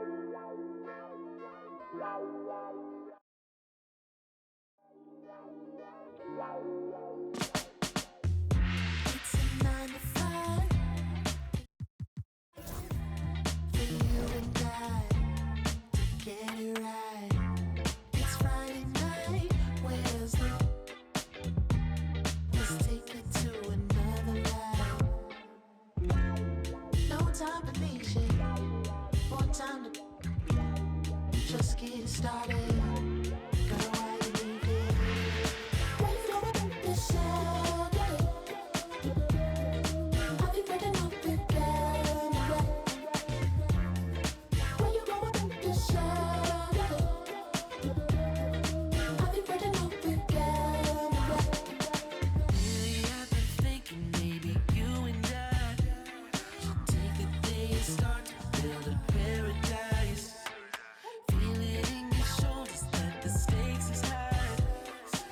It's a 9 to 5 for you and I to get it right. It's Friday night, where's the? Let's take it to another ride. No time for leisure, more time to just get started. Girl, why you leaving? Where you going this Saturday? I'll be ready up again. Where you going this Saturday? I'll be ready up again. Lately I've been thinking maybe you and I should take a day and start to build a paradise. Feel it in your shoulders that the stakes is high.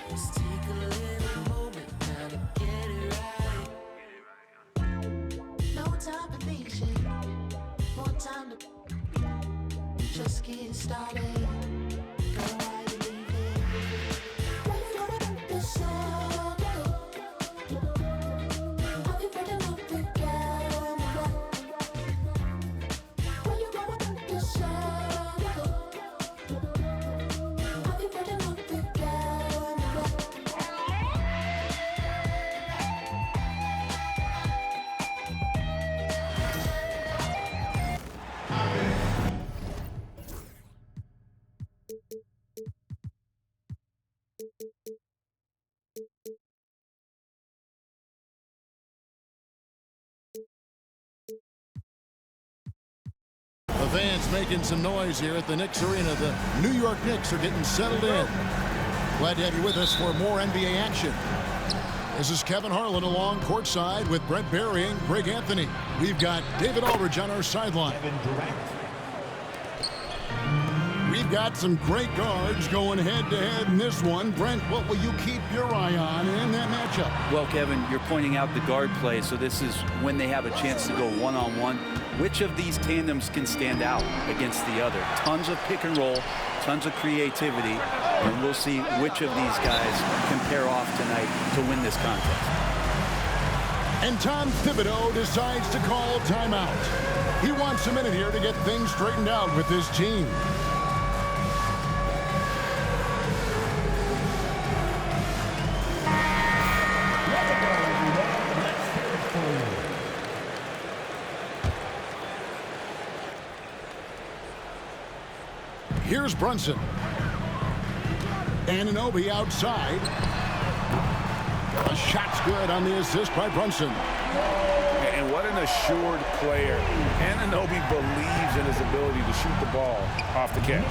Let's take a little moment now to get it right. No time for leisure, more time to just get started. Girl, why you leaving? Where you going this Saturday? I'll be ready up again. Where you going this Saturday? I'll be ready up again. The fans making some noise here at the Knicks Arena. The New York Knicks are getting settled in. Glad to have you with us for more NBA action. This is Kevin Harlan along courtside with Brent Barry and Greg Anthony. We've got David Aldridge on our sideline. We've got some great guards going head-to-head in this one. Brent, what will you keep your eye on in that matchup? Well, Kevin, you're pointing out the guard play, so this is when they have a chance to go one-on-one. Which of these tandems can stand out against the other? Tons of pick and roll, tons of creativity, and we'll see which of these guys can pair off tonight to win this contest. And Tom Thibodeau decides to call timeout. He wants a minute here to get things straightened out with his team. Here's Brunson. Anunoby outside. A shot's good on the assist by Brunson. And what an assured player. Anunoby believes in his ability to shoot the ball off the catch.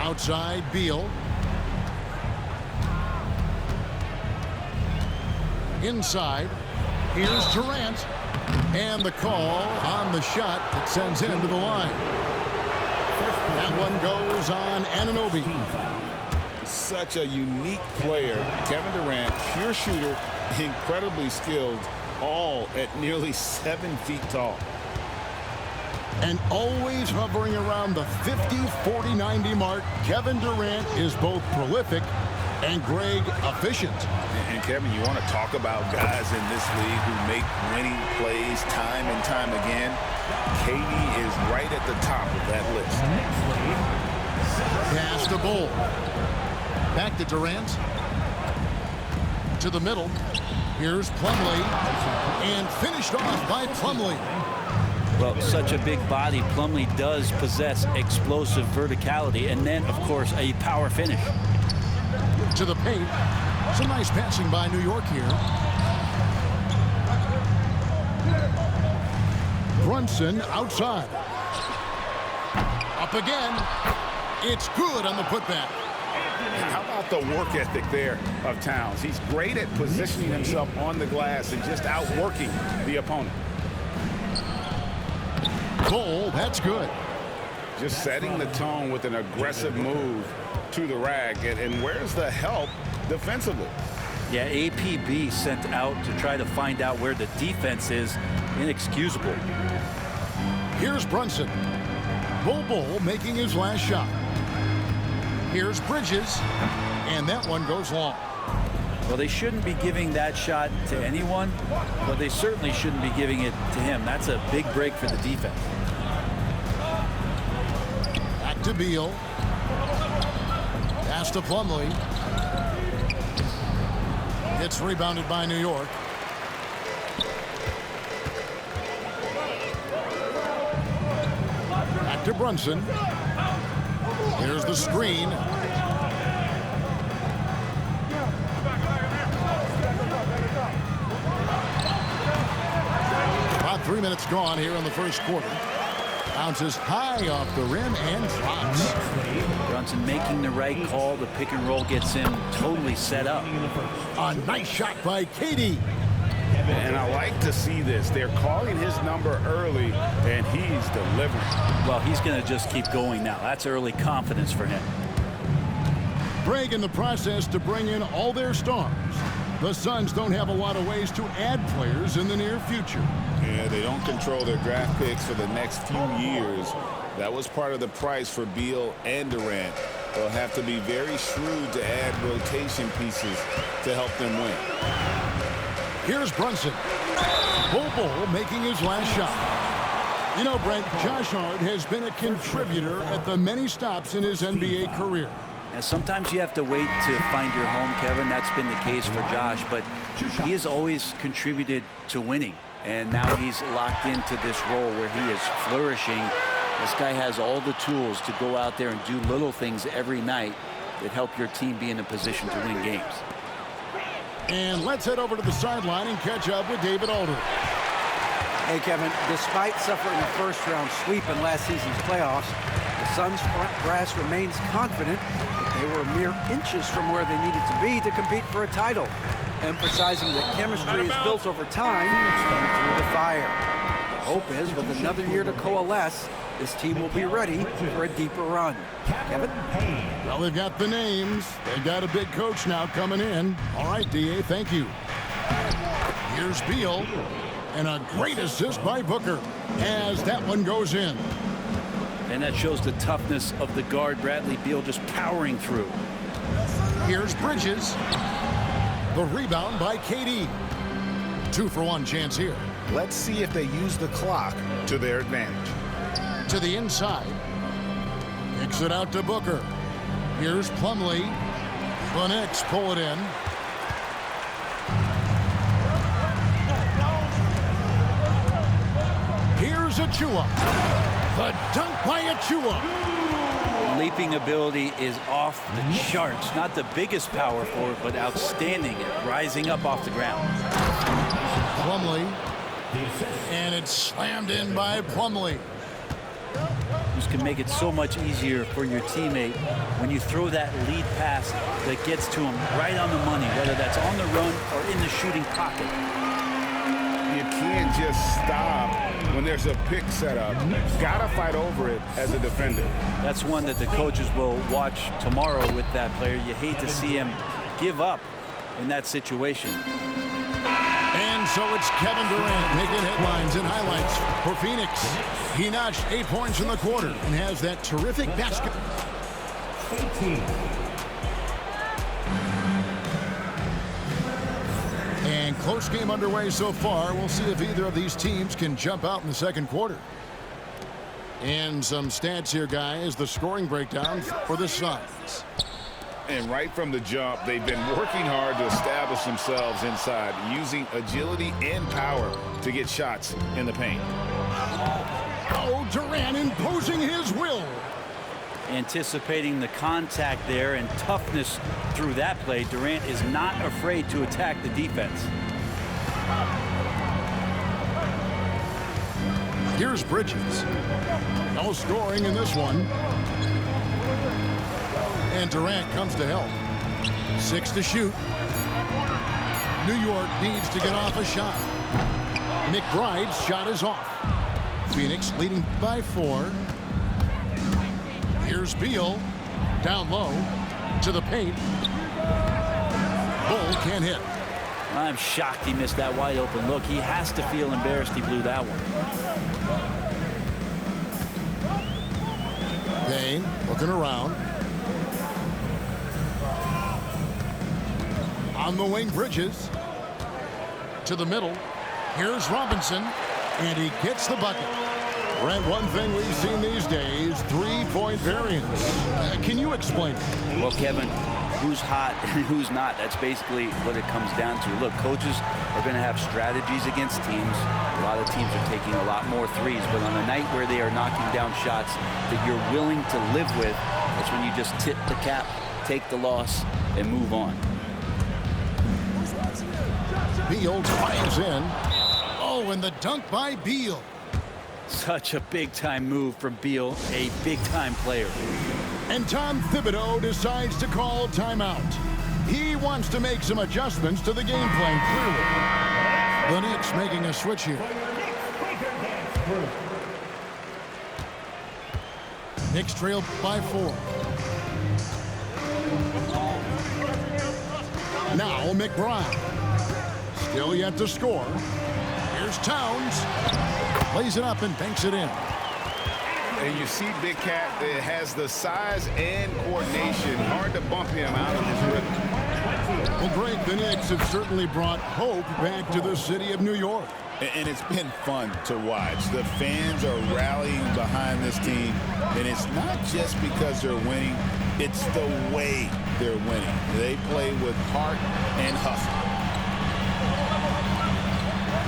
Outside, Beal. Inside, here's Durant. And the call on the shot that sends him to the line. That one goes on Anunoby. Such a unique player. Kevin Durant, pure shooter, incredibly skilled, all at nearly 7 feet tall. And always hovering around the 50, 40, 90 mark, Kevin Durant is both prolific and Greg efficient. And Kevin, you want to talk about guys in this league who make winning plays time and time again. KD is right at the top of that list. Pass to Bull. Back to Durant. To the middle. Here's Plumlee. And finished off by Plumlee. Well, such a big body, Plumlee does possess explosive verticality and then, of course, a power finish. To the paint. Some nice passing by New York here. Brunson outside. Up again. It's good on the putback. And how about the work ethic there of Towns? He's great at positioning himself on the glass and just outworking the opponent. Cole, that's good. Just setting the tone with an aggressive move to the rack. And where's the help defensively? Yeah, APB sent out to try to find out where the defense is. inexcusable. Here's Brunson. Bull making his last shot. Here's Bridges, and that one goes long. Well, they shouldn't be giving that shot to anyone, but they certainly shouldn't be giving it to him. That's a big break for the defense. Back to Beal. Pass to Plumlee. It's rebounded by New York. Back to Brunson. Here's the screen. About 3 minutes gone here in the first quarter. Bounces high off the rim and drops. Brunson making the right call. The pick and roll gets him totally set up. A nice shot by Katie. And I like to see this. They're calling his number early, and he's delivering. Well, he's going to just keep going now. That's early confidence for him. Bragg in the process to bring in all their stars. The Suns don't have a lot of ways to add players in the near future. Yeah, they don't control their draft picks for the next few years. That was part of the price for Beal and Durant. They'll have to be very shrewd to add rotation pieces to help them win. Here's Brunson. Bull making his last shot. You know, Brent, Josh Hart has been a contributor at the many stops in his NBA career. And sometimes you have to wait to find your home, Kevin. That's been the case for Josh, but he has always contributed to winning. And now he's locked into this role where he is flourishing. This guy has all the tools to go out there and do little things every night that help your team be in a position to win games. And let's head over to the sideline and catch up with David Aldridge. Hey, Kevin, despite suffering a first-round sweep in last season's playoffs, the Suns' front brass remains confident that they were mere inches from where they needed to be to compete for a title, emphasizing that chemistry is built over time and through the fire. The hope is, with another year to coalesce, this team will be ready for a deeper run. Kevin? Well, they've got the names. They've got a big coach now coming in. All right, D.A., thank you. Here's Beal. And a great assist by Booker as that one goes in. And that shows the toughness of the guard, Bradley Beal, just powering through. Here's Bridges. The rebound by KD. 2-for-1 chance here. Let's see if they use the clock to their advantage. To the inside. Kicks it out to Booker. Here's Plumlee. The Knicks pull it in. Here's Achua. The dunk by Achua. Leaping ability is off the charts. Not the biggest power forward, but outstanding at rising up off the ground. Plumlee. And it's slammed in by Plumlee. This can make it so much easier for your teammate when you throw that lead pass that gets to him right on the money, whether that's on the run or in the shooting pocket. You can't just stop when there's a pick set up. Gotta fight over it as a defender. That's one that the coaches will watch tomorrow with that player. You hate to see him give up in that situation. And so it's Kevin Durant making headlines and highlights for Phoenix. He notched 8 points in the quarter and has that terrific basket. 18. And close game underway so far. We'll see if either of these teams can jump out in the second quarter. And some stats here, guys. The scoring breakdown for the Suns. And right from the jump, they've been working hard to establish themselves inside, using agility and power to get shots in the paint. Oh, Durant imposing his will. Anticipating the contact there and toughness through that play, Durant is not afraid to attack the defense. Here's Bridges. No scoring in this one. And Durant comes to help. 6 to shoot. New York needs to get off a shot. McBride's shot is off. Phoenix leading by 4. Here's Beal. Down low. To the paint. Bull can't hit. I'm shocked he missed that wide open look. He has to feel embarrassed he blew that one. Payne looking around. On the wing, Bridges. To the middle. Here's Robinson. And he gets the bucket. Brent, one thing we've seen these days, three-point variance. Can you explain it? Well, Kevin, who's hot and who's not? That's basically what it comes down to. Look, coaches are going to have strategies against teams. A lot of teams are taking a lot more threes, but on a night where they are knocking down shots that you're willing to live with, that's when you just tip the cap, take the loss, and move on. Beal drives in. Oh, and the dunk by Beal. Such a big-time move from Beal, a big-time player. And Tom Thibodeau decides to call timeout. He wants to make some adjustments to the game plan, clearly. The Knicks making a switch here. Knicks trail by 4. Now McBride. Still yet to score. Here's Towns. Plays it up and banks it in. And you see Big Cat that has the size and coordination. Hard to bump him out of his rhythm. Well, Greg, the Knicks have certainly brought hope back to the city of New York. And it's been fun to watch. The fans are rallying behind this team. And it's not just because they're winning. It's the way they're winning. They play with heart and hustle.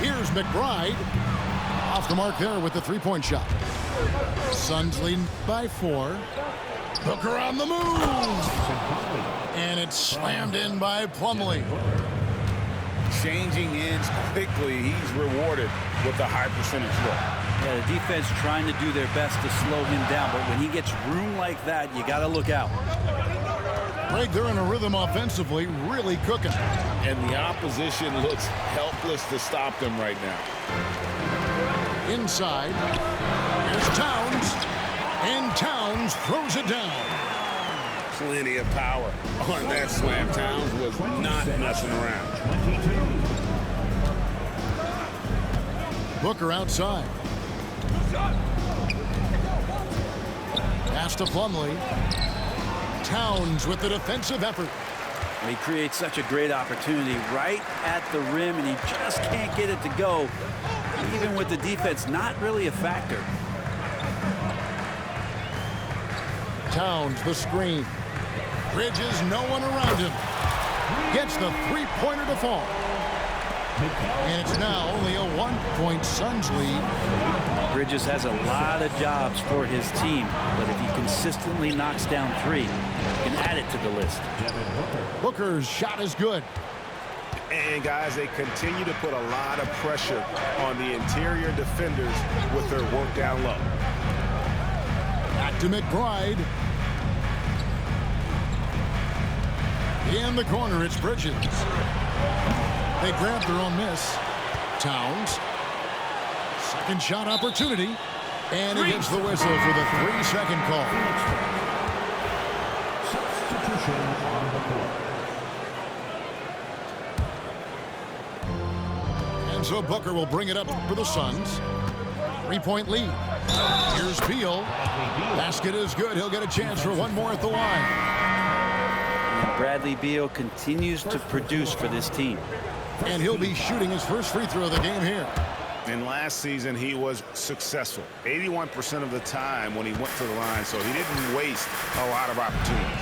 Here's McBride. Off the mark there with the three-point shot. Suns leading by 4. Booker on the move. And it's slammed in by Plumlee. Changing ends quickly. He's rewarded with a high percentage look. Yeah, the defense trying to do their best to slow him down, but when he gets room like that, you got to look out. Greg, they're in a rhythm offensively, really cooking. And the opposition looks helpless to stop them right now. Inside, here's Towns, and Towns throws it down. Plenty of power on that slam. Towns was not messing around. Booker outside. Pass to Plumlee. Towns with the defensive effort. He creates such a great opportunity right at the rim, and he just can't get it to go. Even with the defense not really a factor. Towns the screen. Bridges, no one around him. Gets the three-pointer to fall. And it's now only a 1-point Suns lead. Bridges has a lot of jobs for his team, but if he consistently knocks down 3, he can add it to the list. Booker's shot is good. And guys, they continue to put a lot of pressure on the interior defenders with their work down low. Back to McBride. In the corner, it's Bridges. They grab their own miss. Towns. Second shot opportunity. And he gets the whistle for the 3-second call. Substitution on the court. And so Booker will bring it up for the Suns. 3-point lead. Here's Beal. Basket is good. He'll get a chance for one more at the line. Bradley Beal continues to produce for this team. And he'll be shooting his first free throw of the game here. And last season, he was successful 81% of the time when he went to the line, so he didn't waste a lot of opportunities.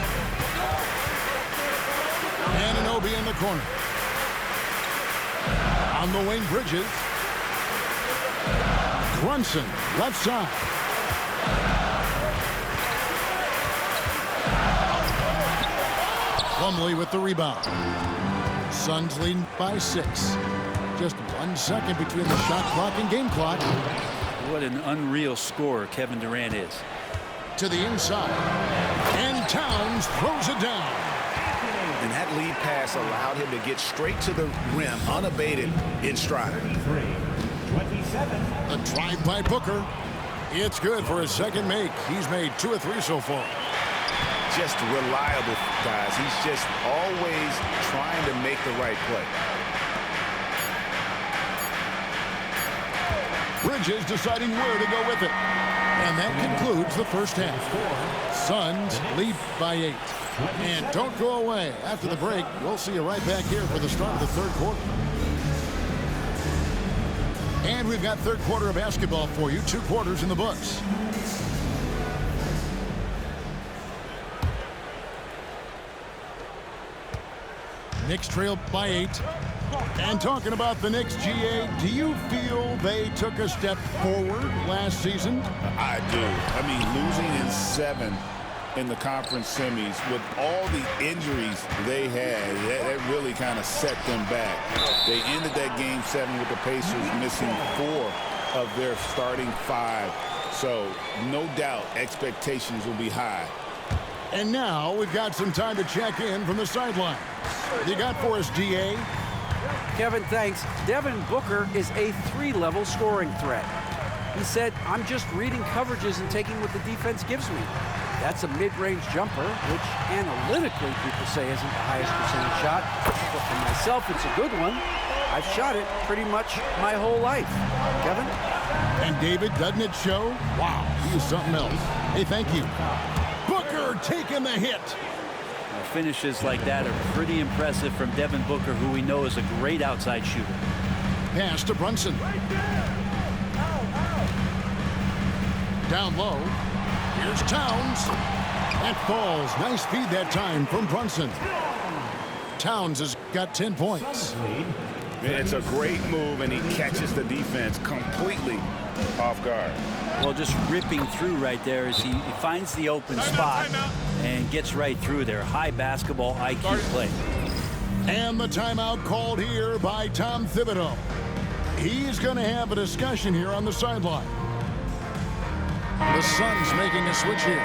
Anunoby in the corner. On the wing, Bridges. Brunson, left side. Plumlee with the rebound. Suns leading by 6. Just 1 second between the shot clock and game clock. What an unreal scorer Kevin Durant is. To the inside. And Towns throws it down. And that lead pass allowed him to get straight to the rim, unabated in stride. 27. A drive by Booker. It's good for his second make. He's made 2 of 3 so far. Just reliable, guys. He's just always trying to make the right play. Bridges deciding where to go with it. And that concludes the first half. Suns lead by 8. And don't go away. After the break, we'll see you right back here for the start of the third quarter. And we've got third quarter of basketball for you. 2 quarters in the books. Knicks trail by 8. And talking about the Knicks, GA, do you feel they took a step forward last season? I do. I mean, losing in 7 in the conference semis with all the injuries they had, that really kind of set them back. They ended that game 7 with the Pacers missing 4 of their starting 5. So no doubt expectations will be high. And now we've got some time to check in from the sideline. What you got for us, DA? Kevin, thanks. Devin Booker is a 3-level scoring threat. He said, I'm just reading coverages and taking what the defense gives me. That's a mid-range jumper, which analytically people say isn't the highest percentage shot. But for myself, it's a good one. I've shot it pretty much my whole life. Kevin? And David, doesn't it show? Wow, he is something else. Hey, thank you. Booker taking the hit. Finishes like that are pretty impressive from Devin Booker, who we know is a great outside shooter. Pass to Brunson. Down low. Here's Towns. And falls. Nice feed that time from Brunson. Towns has got 10 points. It's a great move, and he catches the defense completely off guard. Well, just ripping through right there as he finds the open spot and gets right through there. High basketball IQ play. And the timeout called here by Tom Thibodeau. He's going to have a discussion here on the sideline. The Suns making a switch here.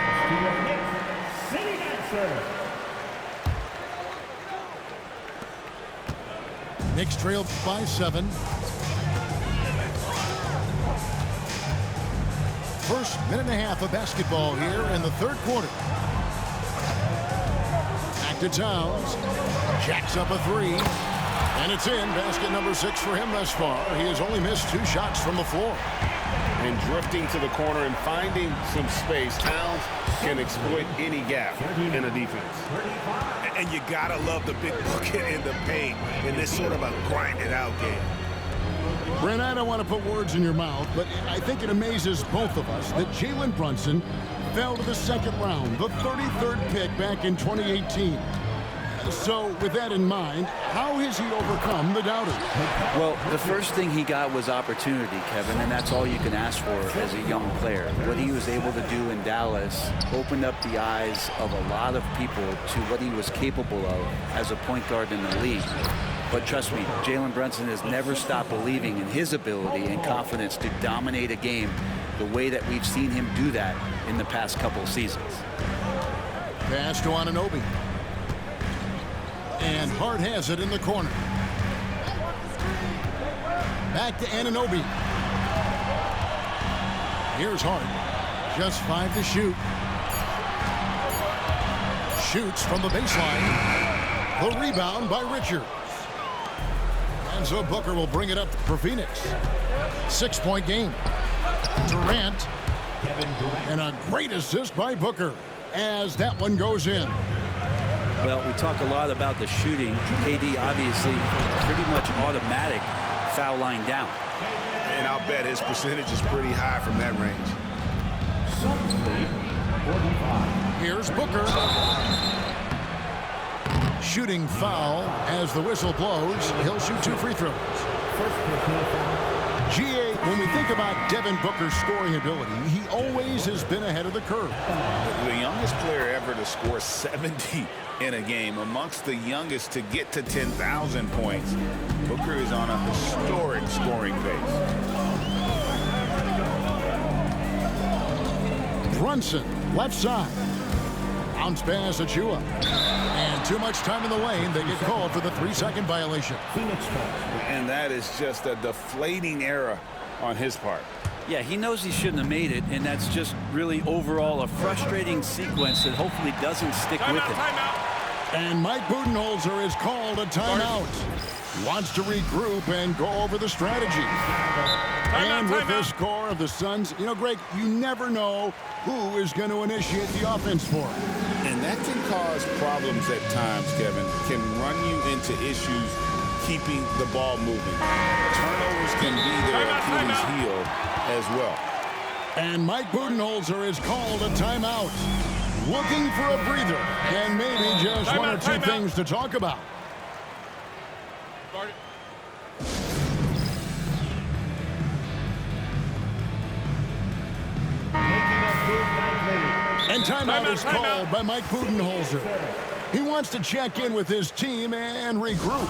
Knicks trail by 7. First minute and a half of basketball here in the third quarter. Back to Towns. Jacks up a 3. And it's in. Basket number 6 for him thus far. He has only missed 2 shots from the floor. And drifting to the corner and finding some space, Towns can exploit any gap in a defense. And you gotta love the big bucket in the paint in this sort of a grinded-out game. Brent, I don't want to put words in your mouth, but I think it amazes both of us that Jalen Brunson fell to the second round, the 33rd pick back in 2018. So, with that in mind, how has he overcome the doubters? Well, the first thing he got was opportunity, Kevin, and that's all you can ask for as a young player. What he was able to do in Dallas opened up the eyes of a lot of people to what he was capable of as a point guard in the league. But trust me, Jalen Brunson has never stopped believing in his ability and confidence to dominate a game the way that we've seen him do that in the past couple of seasons. Pass to Anunoby. And Hart has it in the corner. Back to Anunoby. Here's Hart. Just 5 to shoot. Shoots from the baseline. The rebound by Richards. And so Booker will bring it up for Phoenix. 6-point game. Durant. And a great assist by Booker as that one goes in. Well, we talk a lot about the shooting. KD obviously pretty much automatic foul line down. And I'll bet his percentage is pretty high from that range. Here's Booker. Shooting foul as the whistle blows. He'll shoot 2 free throws. GA, when we think about Devin Booker's scoring ability, he always has been ahead of the curve. The youngest player ever to score 70 in a game, amongst the youngest to get to 10,000 points. Booker is on a historic scoring pace. Brunson, left side. Bounce pass Achua. And too much time in the lane. They get called for the 3-second violation. And that is just a deflating error on his part. Yeah, he knows he shouldn't have made it, and that's just really overall a frustrating sequence that hopefully doesn't stick with him. And Mike Budenholzer is called a timeout. wants to regroup and go over the strategy. And with the score of the Suns, you know, Greg, you never know who is going to initiate the offense for it. And that can cause problems at times, Kevin. Can run you into issues keeping the ball moving. Turnovers can be their Achilles heel as well. And Mike Budenholzer is called a timeout. Looking for a breather and maybe just one or two things to talk about. And timeout is called by Mike Budenholzer. He wants to check in with his team and regroup.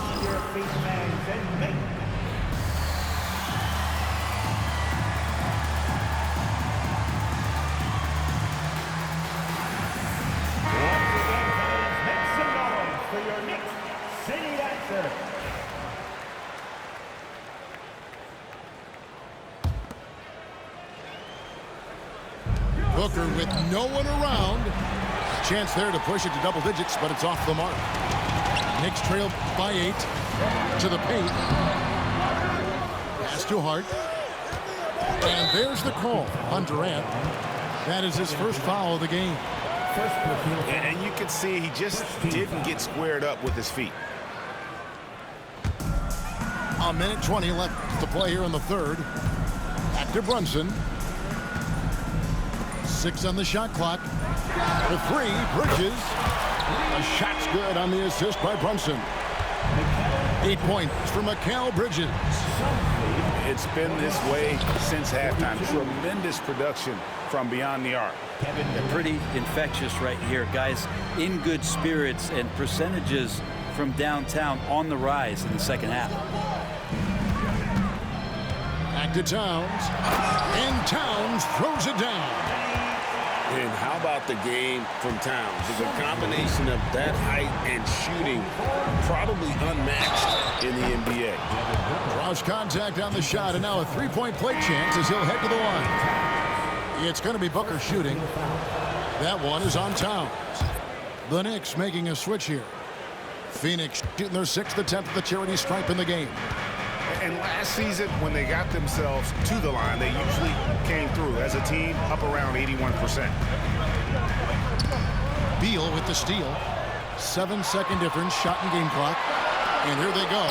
Booker with no one around. Chance there to push it to double digits, but it's off the mark. Knicks trail by 8 to the paint. Pass to Hart. And there's the call on Durant. That is his first foul of the game. And you can see he just didn't get squared up with his feet. A minute 20 left to play here in the third. Back to Brunson. 6 on the shot clock. The 3, Bridges. The shot's good on the assist by Brunson. 8 points for Mikal Bridges. It's been this way since halftime. Tremendous production from beyond the arc. They're pretty infectious right here. Guys in good spirits and percentages from downtown on the rise in the second half. Back to Towns. And Towns throws it down. And how about the game from Towns? It's a combination of that height and shooting, probably unmatched in the NBA. Draws contact on the shot, and now a three-point play chance as he'll head to the line. It's going to be Booker shooting. That one is on Towns. The Knicks making a switch here. Phoenix shooting their 6th attempt at the charity stripe in the game. And last season, when they got themselves to the line, they usually came through as a team up around 81%. Beal with the steal. 7-second difference, shot and game clock. And here they go.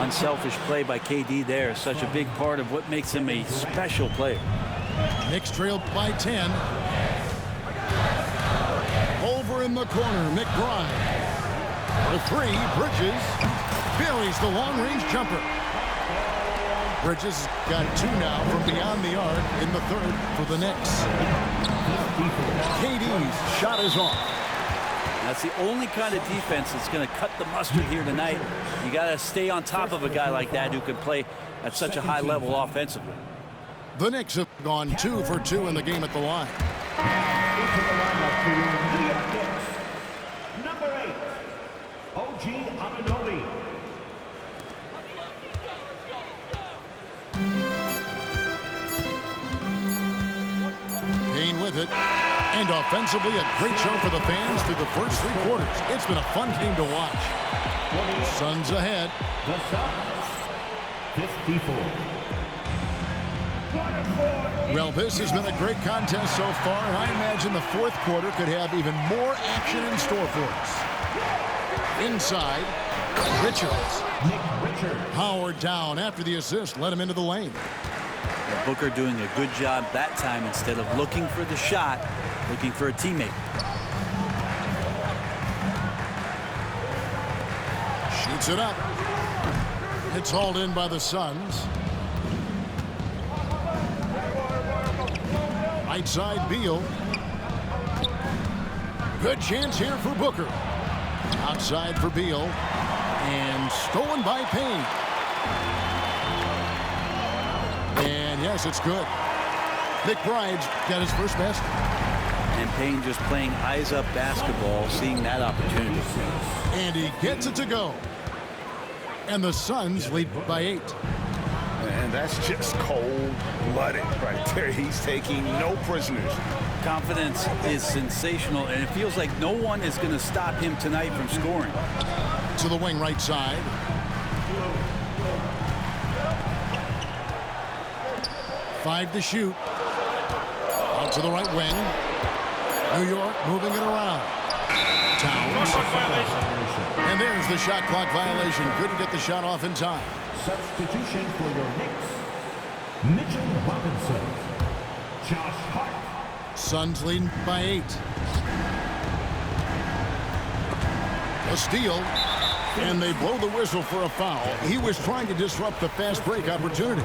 Unselfish play by KD there. Such a big part of what makes him a special player. Knicks trailed by 10. Over in the corner, McBride. The 3, Bridges. Buries the long-range jumper. Bridges got 2 now from beyond the arc in the third for the Knicks. KD's shot is off. That's the only kind of defense that's going to cut the mustard here tonight. You got to stay on top of a guy like that who can play at such a high level offensively. The Knicks have gone 2 for 2 in the game at the line. Number 8, OG Anunoby. Payne with it. And offensively, a great show for the fans through the first 3 quarters. It's been a fun game to watch. Suns ahead. The Suns, 54. Well, this has been a great contest so far, and I imagine the fourth quarter could have even more action in store for us. Inside, Richards. Howard down after the assist, let him into the lane. Booker doing a good job that time instead of looking for the shot, looking for a teammate. Shoots it up. It's hauled in by the Suns. Right side, Beal. Good chance here for Booker. Outside for Beal. And stolen by Payne. And yes, it's good. McBride's got his first basket. And Payne just playing eyes-up basketball, seeing that opportunity. And he gets it to go. And the Suns lead by 8. And that's just cold-blooded right there. He's taking no prisoners. Confidence is sensational, and it feels like no one is going to stop him tonight from scoring. To the wing right side. 5 to shoot. Out to the right wing. New York moving it around. Towns. And there's the shot clock violation. Couldn't get the shot off in time. Substitution for your Knicks. Mitchell Robinson. Josh Hart. Suns leading by 8. A steal. And they blow the whistle for a foul. He was trying to disrupt the fast break opportunity.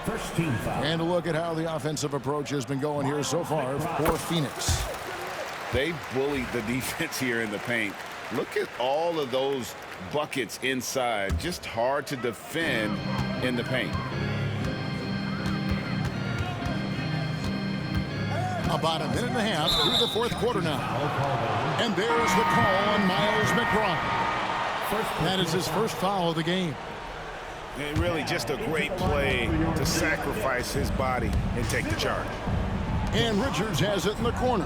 First team foul. And a look at how the offensive approach has been going here so far for Phoenix. They bullied the defense here in the paint. Look at all of those buckets inside. Just hard to defend in the paint. About a minute and a half through the fourth quarter now. And there's the call on Miles McBride. That is his first foul of the game. And really just a great play to sacrifice his body and take the charge. And Richards has it in the corner.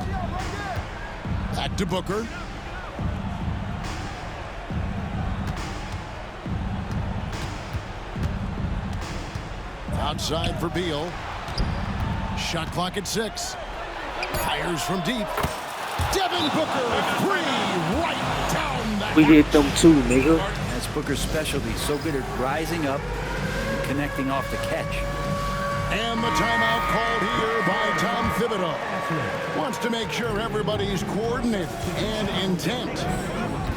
Back to Booker. Outside for Beal. Shot clock at 6. Fires from deep. Devin Booker, free, right down the We hit them too, nigga. That's Booker's specialty. So good at rising up and connecting off the catch. And the timeout called here by Tom Thibodeau. Wants to make sure everybody's coordinated and intent.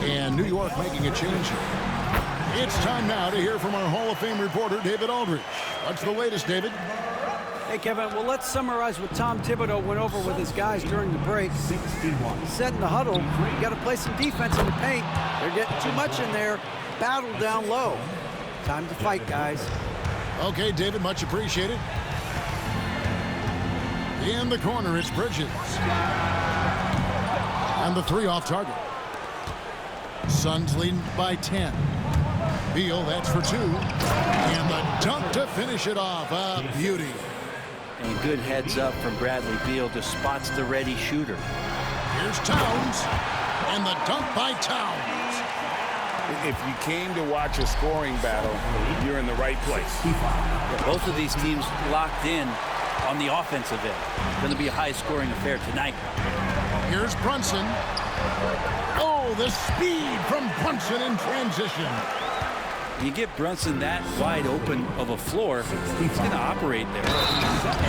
And New York making a change here. It's time now to hear from our Hall of Fame reporter, David Aldridge. What's the latest, David? Hey, Kevin, well, let's summarize what Tom Thibodeau went over with his guys during the break. 61. He said in the huddle, you got to play some defense in the paint. They're getting too much in there. Battle down low. Time to fight, guys. Okay, David, much appreciated. In the corner, it's Bridges. And the 3 off target. Suns leading by 10. Beal, that's for 2. And the dunk to finish it off. A beauty. And good heads up from Bradley Beal, just spots the ready shooter. Here's Towns. And the dunk by Towns. If you came to watch a scoring battle, you're in the right place. Yeah, both of these teams locked in on the offensive end. Going to be a high-scoring affair tonight. Here's Brunson. Oh, the speed from Brunson in transition. You get Brunson that wide open of a floor, he's going to operate there.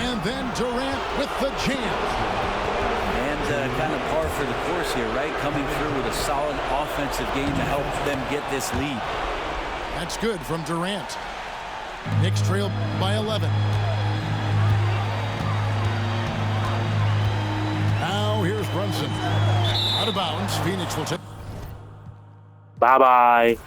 And then Durant with the jam. And kind of par for the course here, right? Coming through with a solid offensive game to help them get this lead. That's good from Durant. Knicks trail by 11. Now here's Brunson. Out of bounds. Phoenix will take. Bye-bye.